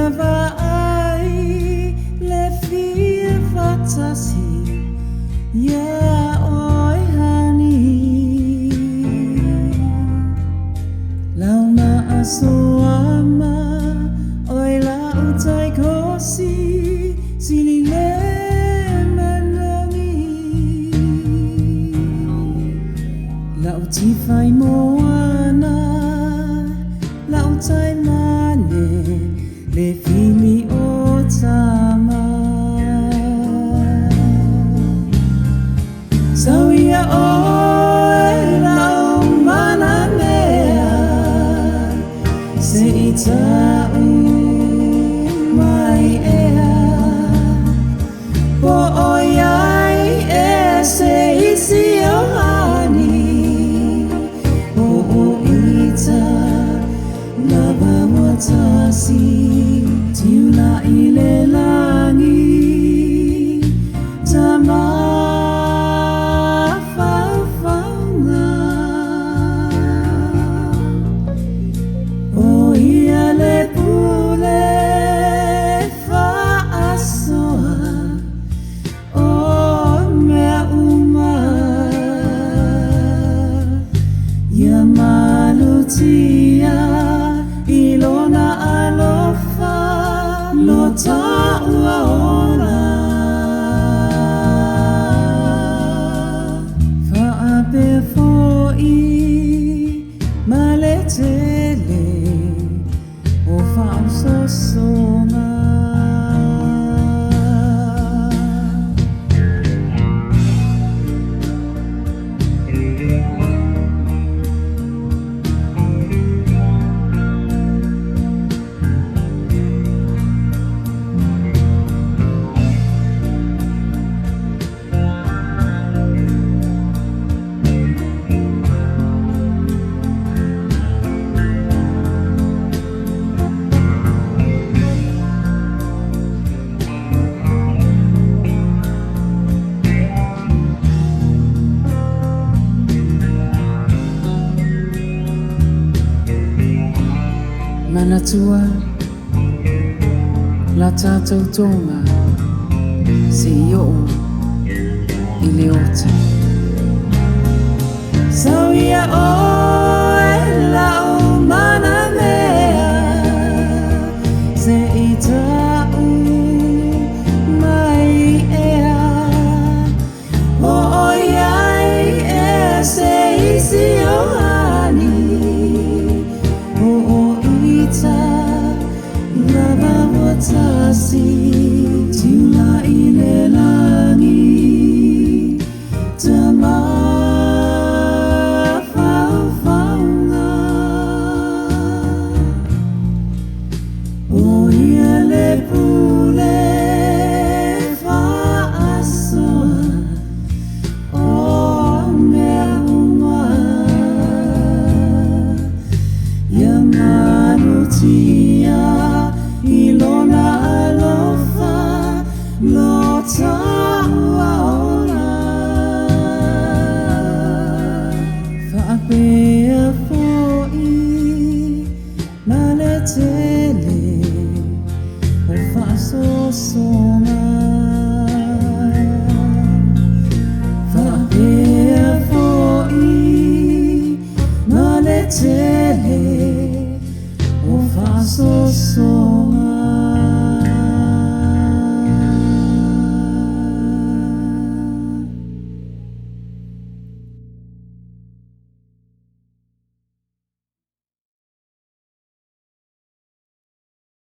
Never I left fear fantasy. Yeah, oi honey. Lau ma asoama oi la utai kosi silile manami. Lau ti fai moana lau tai mane le fili o tama. Sauia oe lau mana mea se itau mai ea po oiai e se isi o hani po o ita lava watasi tiula ile langi tama. Tia ilona alofa lota uaona fa ape foi maletele o fa so soma. Manatua la tātou tōma se io I le ota. Sauia oe lau mana mea se itau mai ea o oiai e se isi o hani o lava watasi tiula ile langi tama faufaunga o ia le pule faasoa o mea uma Tia ilona alofa lota uaona faapea foi maletele o faasosoma faapea foi maletele so